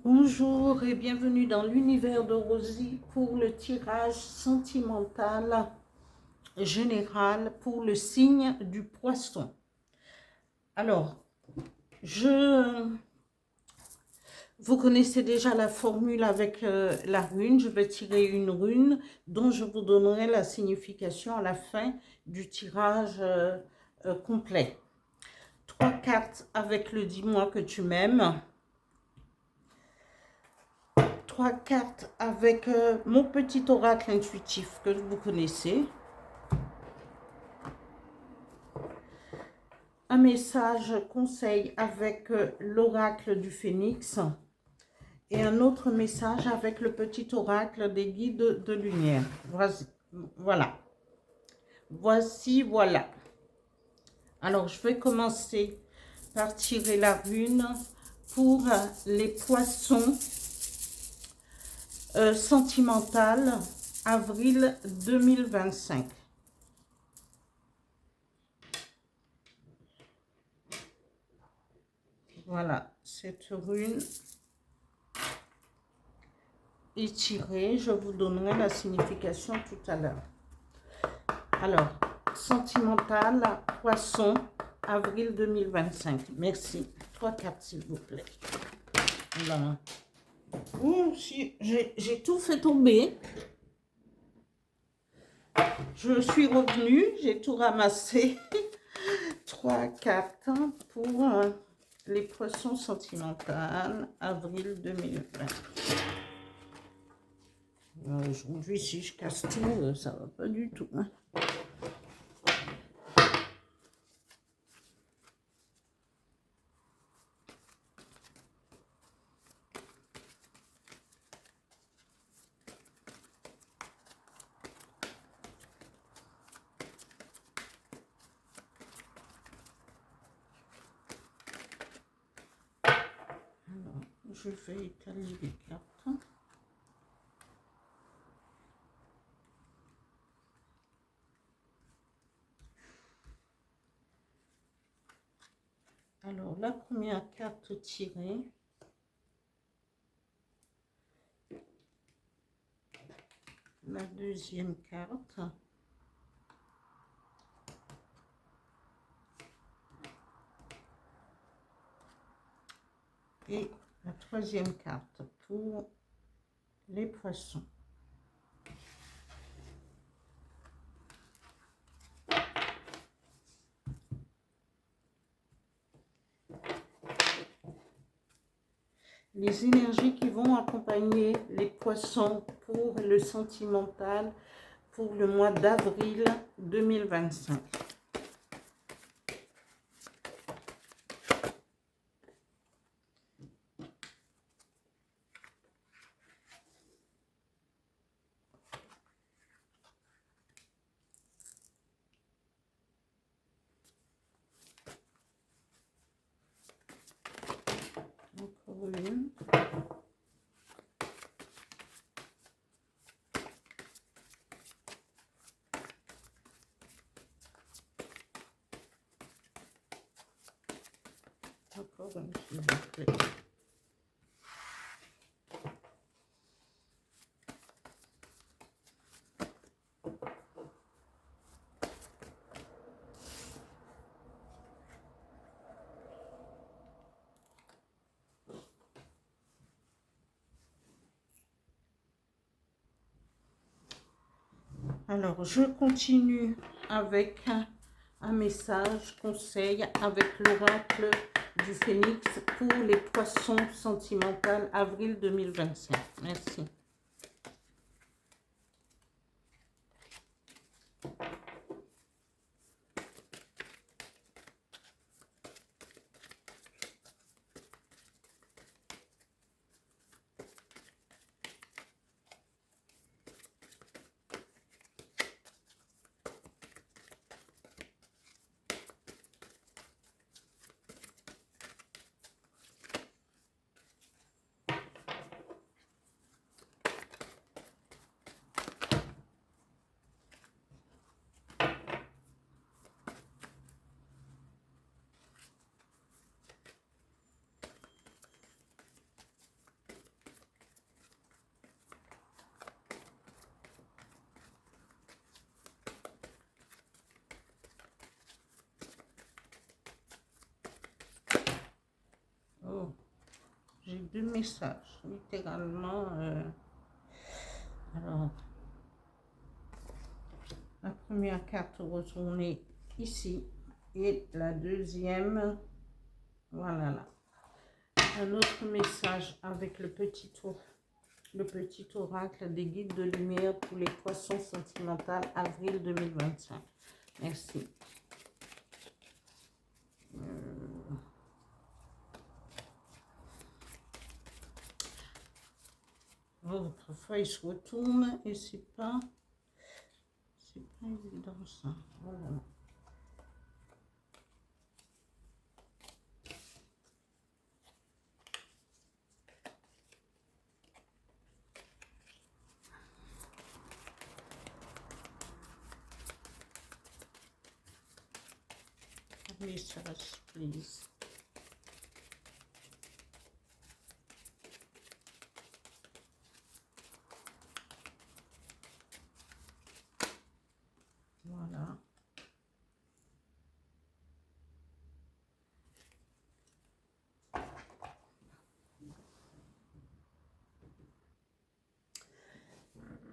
Bonjour et bienvenue dans l'univers de Rosie pour le tirage sentimental général pour le signe du poisson. Alors, vous connaissez déjà la formule avec la rune. Je vais tirer une rune dont je vous donnerai la signification à la fin du tirage complet. 3 cartes avec le dis-moi que tu m'aimes. 3 cartes avec mon petit oracle intuitif que vous connaissez. Un message conseil avec l'oracle du phénix. Et un autre message avec le petit oracle des guides de lumière. Voilà. Voilà. Alors, je vais commencer par tirer la rune pour les poissons sentimentales, avril 2025. Voilà, cette rune est tirée. Je vous donnerai la signification tout à l'heure. Alors, sentimental, poisson, avril 2025. Merci. 3 cartes, s'il vous plaît. Voilà. Oh, j'ai tout fait tomber. Je suis revenue, j'ai tout ramassé. 3 cartes pour les poissons sentimentales, avril 2020. Aujourd'hui, si je casse tout, ça va pas du tout. Hein. Je vais étaler les cartes. Alors, la première carte tirée. La deuxième carte. Et la troisième carte pour les poissons. Les énergies qui vont accompagner les poissons pour le sentimental pour le mois d'avril 2025. Encore une. Encore une, s'il vous plaît. Alors, je continue avec un message conseil avec l'oracle du phénix pour les poissons sentimentales avril 2025. Merci. J'ai 2 messages, littéralement. Alors, la première carte retournée ici et la deuxième, voilà là. Un autre message avec le petit oracle des guides de lumière pour les poissons sentimentaux, avril 2025. Merci. Votre feuille se retourne et c'est pas évident ça. Voilà. Message, please. Voilà.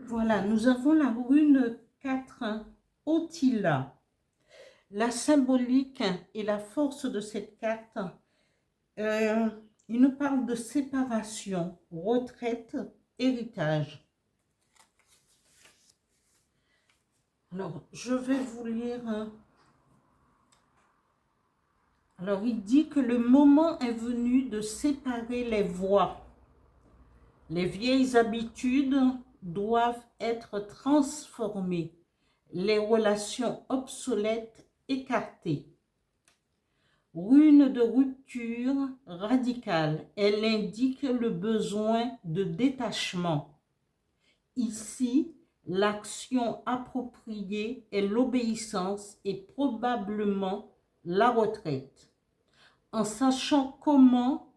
Voilà, nous avons la rune 4, Otila. La symbolique et la force de cette carte, il nous parle de séparation, retraite, héritage. Alors, je vais vous lire. Alors, il dit que le moment est venu de séparer les voies. Les vieilles habitudes doivent être transformées, les relations obsolètes écartées. Rune de rupture radicale, elle indique le besoin de détachement. Ici, l'action appropriée est l'obéissance et probablement la retraite. En sachant comment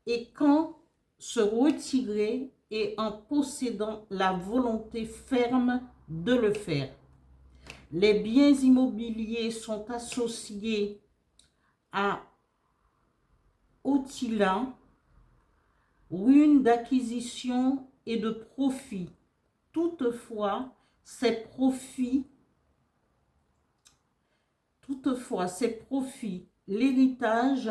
et quand se retirer et en possédant la volonté ferme de le faire. Les biens immobiliers sont associés à Otila, rune d'acquisition et de profit. Toutefois, ces profits, l'héritage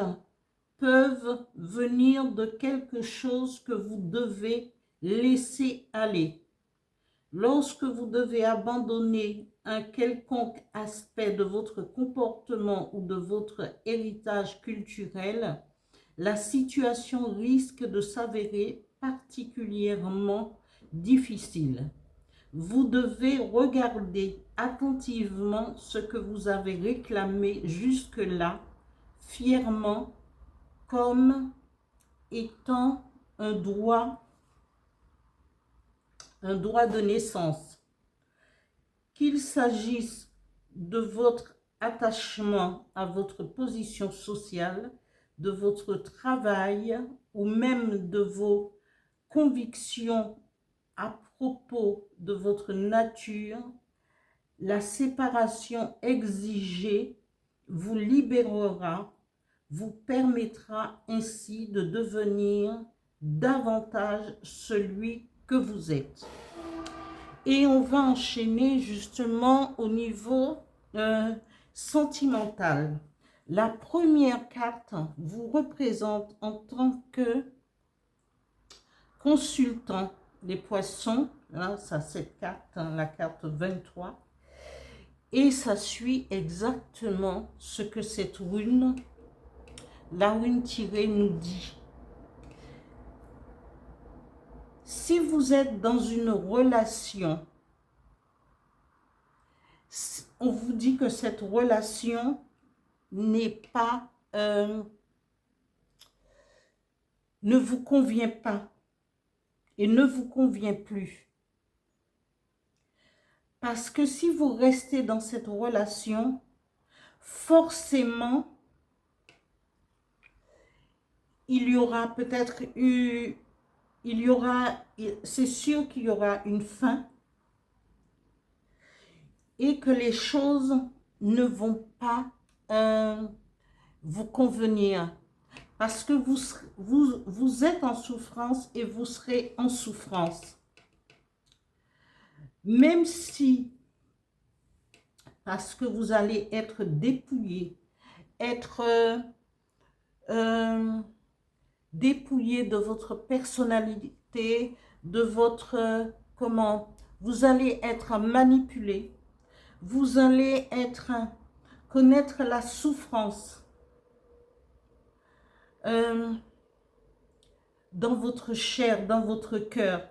peuvent venir de quelque chose que vous devez laisser aller. Lorsque vous devez abandonner un quelconque aspect de votre comportement ou de votre héritage culturel, la situation risque de s'avérer particulièrement difficile. Vous devez regarder attentivement ce que vous avez réclamé jusque-là, fièrement, comme étant un droit de naissance. Qu'il s'agisse de votre attachement à votre position sociale, de votre travail ou même de vos convictions à propos de votre nature, la séparation exigée vous libérera, vous permettra ainsi de devenir davantage celui que vous êtes. Et on va enchaîner justement au niveau sentimental. La première carte vous représente en tant que consultant des poissons. Là, ça, cette carte, la carte 23. Et ça suit exactement ce que cette rune, la rune tirée, nous dit. Si vous êtes dans une relation, on vous dit que cette relation n'est pas, ne vous convient pas et ne vous convient plus. Parce que si vous restez dans cette relation, forcément, il y aura peut-être c'est sûr qu'il y aura une fin et que les choses ne vont pas vous convenir. Parce que vous êtes en souffrance et vous serez en souffrance. Même si, parce que vous allez être dépouillé, être dépouillé de votre personnalité, de votre, comment, vous allez être manipulé, vous allez connaître la souffrance dans votre chair, dans votre cœur.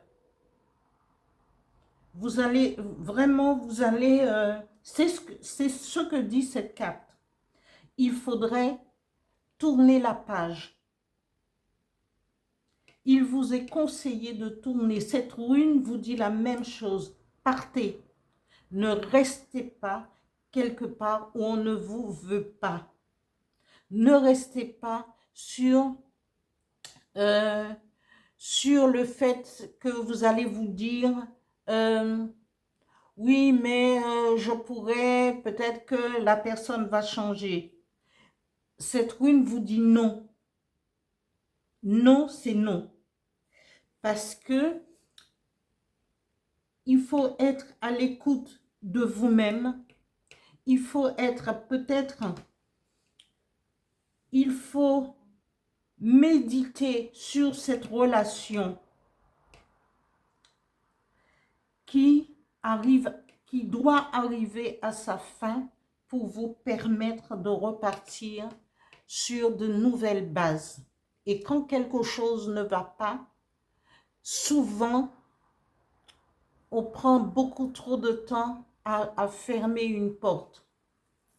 Vous allez vraiment, c'est ce que dit cette carte. Il faudrait tourner la page. Il vous est conseillé de tourner. Cette rune vous dit la même chose. Partez. Ne restez pas quelque part où on ne vous veut pas. Ne restez pas sur le fait que vous allez vous dire oui, mais je pourrais, peut-être que la personne va changer. Cette rune vous dit non. Non, c'est non. Parce que il faut être à l'écoute de vous-même. Il faut être il faut méditer sur cette relation qui doit arriver à sa fin pour vous permettre de repartir sur de nouvelles bases. Et quand quelque chose ne va pas, souvent, on prend beaucoup trop de temps à fermer une porte.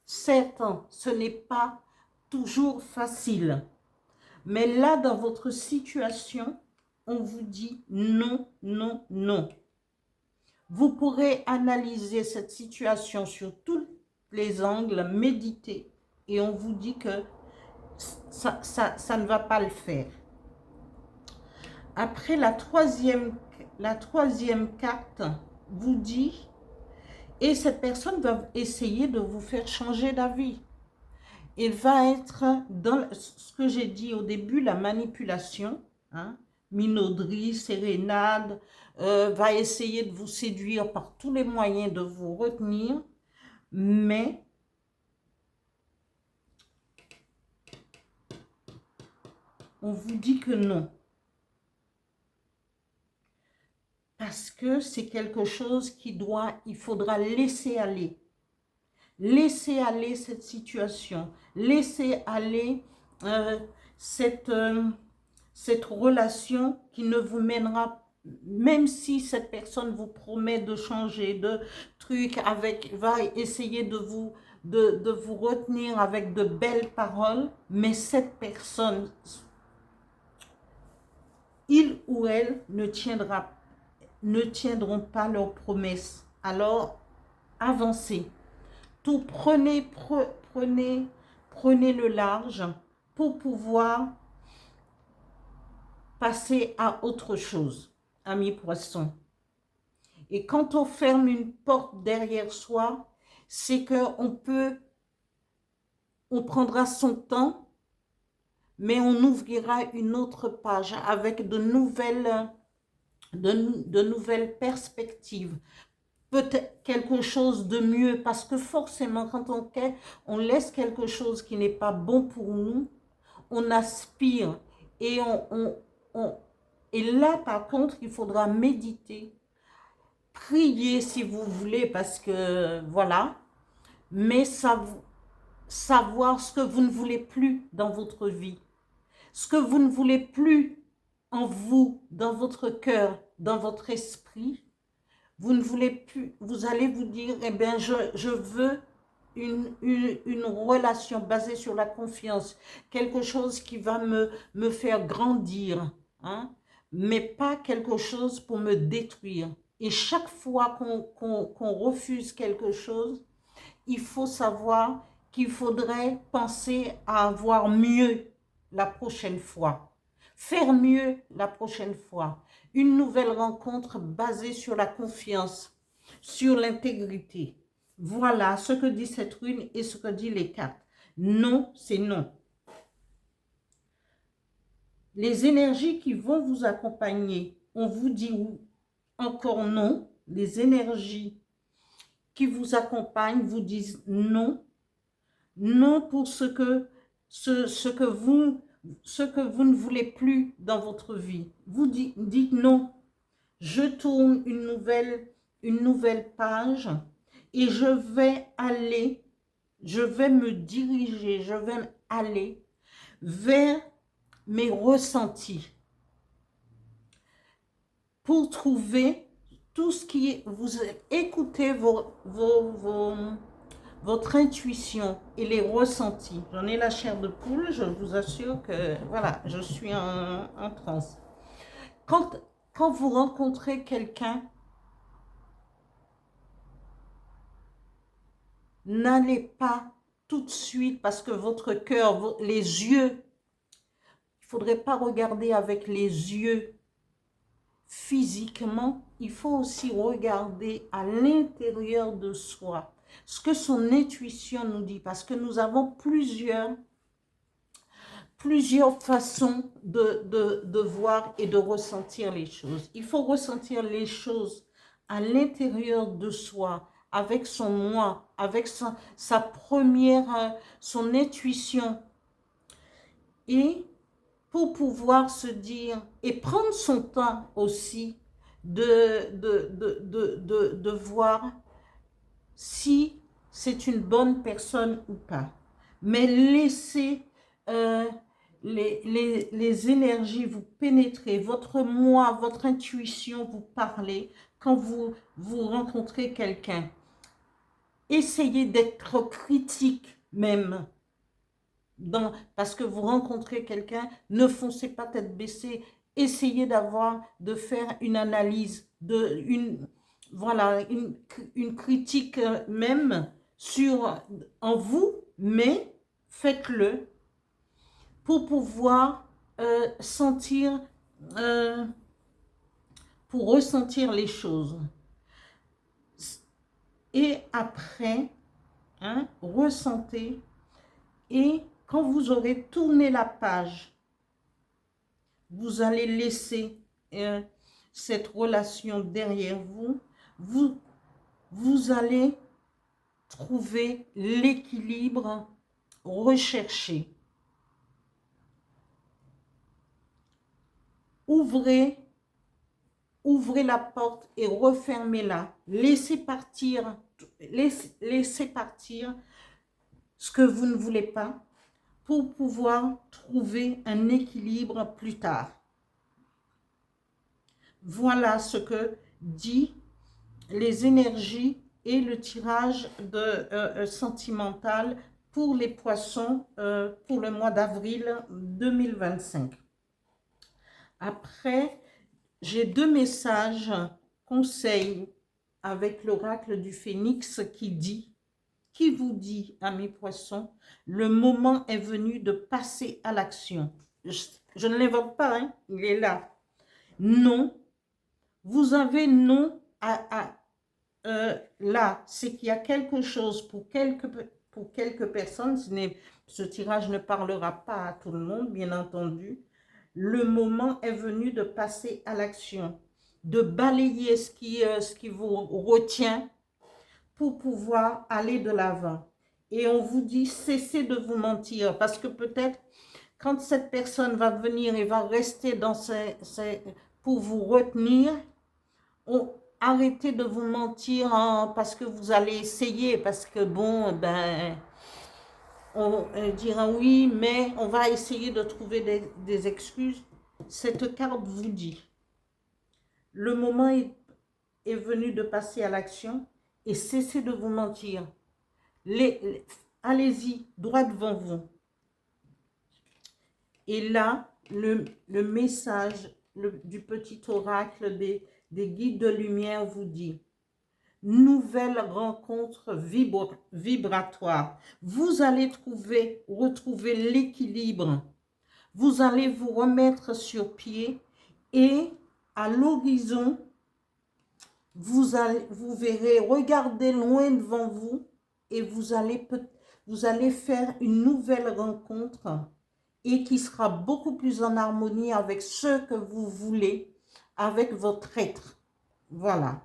Certes, ce n'est pas toujours facile. Mais là, dans votre situation, on vous dit non, non, non. Vous pourrez analyser cette situation sur tous les angles, méditer, et on vous dit que ça ne va pas le faire. Après, la troisième carte vous dit, et cette personne va essayer de vous faire changer d'avis. Il va être dans ce que j'ai dit au début, la manipulation, hein, minauderie, sérénade, va essayer de vous séduire par tous les moyens, de vous retenir, mais on vous dit que non. Parce que c'est quelque chose il faudra laisser aller. Laissez aller cette situation. Laissez aller cette relation qui ne vous mènera, même si cette personne vous promet de changer de truc, va essayer de vous retenir avec de belles paroles, mais cette personne, il ou elle ne tiendront pas leurs promesses. Alors, avancez. Tout prenez le large pour pouvoir passer à autre chose, amis poissons. Et quand on ferme une porte derrière soi, c'est qu'on prendra son temps, mais on ouvrira une autre page avec de nouvelles perspectives. Peut-être quelque chose de mieux, parce que forcément, quand on laisse quelque chose qui n'est pas bon pour nous, on aspire et et là, par contre, il faudra méditer, prier si vous voulez, parce que voilà, mais savoir ce que vous ne voulez plus dans votre vie, ce que vous ne voulez plus en vous, dans votre cœur, dans votre esprit. Vous ne voulez plus, vous allez vous dire, eh bien, je veux une relation basée sur la confiance, quelque chose qui va me faire grandir, hein, mais pas quelque chose pour me détruire. Et chaque fois qu'on refuse quelque chose, il faut savoir qu'il faudrait penser à avoir mieux la prochaine fois. Faire mieux la prochaine fois. Une nouvelle rencontre basée sur la confiance, sur l'intégrité. Voilà ce que dit cette rune et ce que dit les cartes. Non, c'est non. Les énergies qui vont vous accompagner, on vous dit encore non. Les énergies qui vous accompagnent vous disent non. Non pour ce que vous ne voulez plus dans votre vie. Vous dites non. Je tourne une nouvelle page et je vais me diriger, je vais aller vers mes ressentis pour trouver tout ce qui vous écoutez votre intuition et les ressentis. J'en ai la chair de poule, je vous assure que voilà, je suis en transe. Quand vous rencontrez quelqu'un, n'allez pas tout de suite parce que votre cœur, les yeux, il ne faudrait pas regarder avec les yeux physiquement, il faut aussi regarder à l'intérieur de soi ce que son intuition nous dit, parce que nous avons plusieurs façons de voir et de ressentir les choses. Il faut ressentir les choses à l'intérieur de soi, avec son moi, avec son intuition. Et pour pouvoir se dire, et prendre son temps aussi de voir si c'est une bonne personne ou pas. Mais laissez les énergies vous pénétrer, votre moi, votre intuition vous parler quand vous rencontrez quelqu'un. Essayez d'être critique même. Parce que vous rencontrez quelqu'un, ne foncez pas tête baissée. Essayez de faire une analyse, une critique même en vous, mais faites-le pour pouvoir ressentir les choses. Et après, ressentez. Et quand vous aurez tourné la page, vous allez laisser cette relation derrière vous. Vous allez trouver l'équilibre recherché. Ouvrez la porte et refermez-la. Laissez partir ce que vous ne voulez pas pour pouvoir trouver un équilibre plus tard. Voilà ce que dit les énergies et le tirage sentimental pour les poissons pour le mois d'avril 2025. Après, j'ai 2 messages conseils avec l'oracle du Phénix qui vous dit, amis poissons, le moment est venu de passer à l'action. Je ne l'invente pas, hein, il est là. Non, vous avez non là, c'est qu'il y a quelque chose pour quelques personnes. Ce tirage ne parlera pas à tout le monde, bien entendu. Le moment est venu de passer à l'action, de balayer ce qui vous retient pour pouvoir aller de l'avant. Et on vous dit, cessez de vous mentir, parce que peut-être quand cette personne va venir et va rester pour vous retenir, arrêtez de vous mentir parce que vous allez essayer, parce que bon, on dira oui, mais on va essayer de trouver des excuses. Cette carte vous dit, le moment est venu de passer à l'action et cessez de vous mentir. Allez-y, droit devant vous. Et là, le message du petit oracle des guides de lumière vous dit, nouvelle rencontre vibratoire. Vous allez retrouver l'équilibre. Vous allez vous remettre sur pied et à l'horizon, vous verrez, regardez loin devant vous et vous allez faire une nouvelle rencontre et qui sera beaucoup plus en harmonie avec ce que vous voulez, avec votre être. Voilà.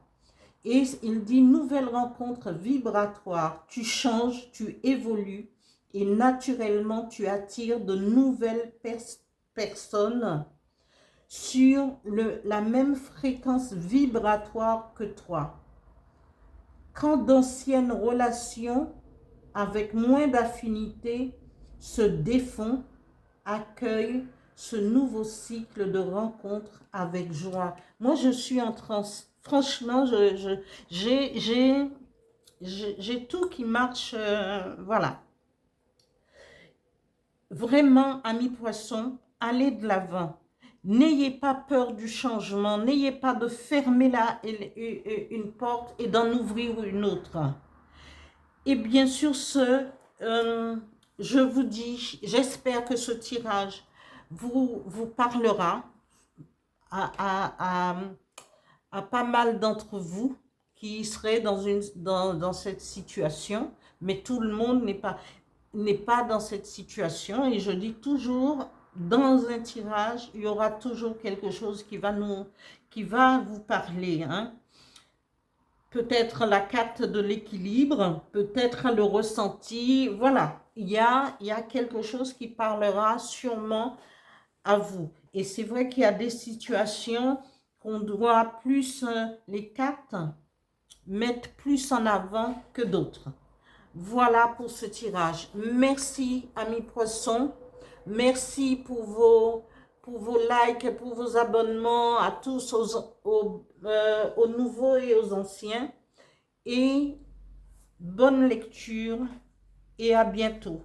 Et il dit, nouvelle rencontre vibratoire, tu changes, tu évolues et naturellement tu attires de nouvelles personnes sur la même fréquence vibratoire que toi. Quand d'anciennes relations avec moins d'affinité se défont, accueille ce nouveau cycle de rencontres avec joie. Moi, je suis en transe. Franchement, j'ai tout qui marche. Voilà. Vraiment, amis poissons, allez de l'avant. N'ayez pas peur du changement. N'ayez pas de fermer une porte et d'en ouvrir une autre. Et bien sûr, je vous dis, j'espère que ce tirage vous parlera à pas mal d'entre vous qui seraient dans cette situation, mais tout le monde n'est pas dans cette situation. Et je dis toujours, dans un tirage, il y aura toujours quelque chose qui va vous parler, hein. Peut-être la carte de l'équilibre, peut-être le ressenti, voilà. Il y a quelque chose qui parlera sûrement à vous. Et c'est vrai qu'il y a des situations qu'on doit plus, les cartes, mettre plus en avant que d'autres. Voilà pour ce tirage. Merci, amis poissons. Merci pour vos likes, pour vos abonnements, à tous, aux nouveaux et aux anciens. Et bonne lecture et à bientôt.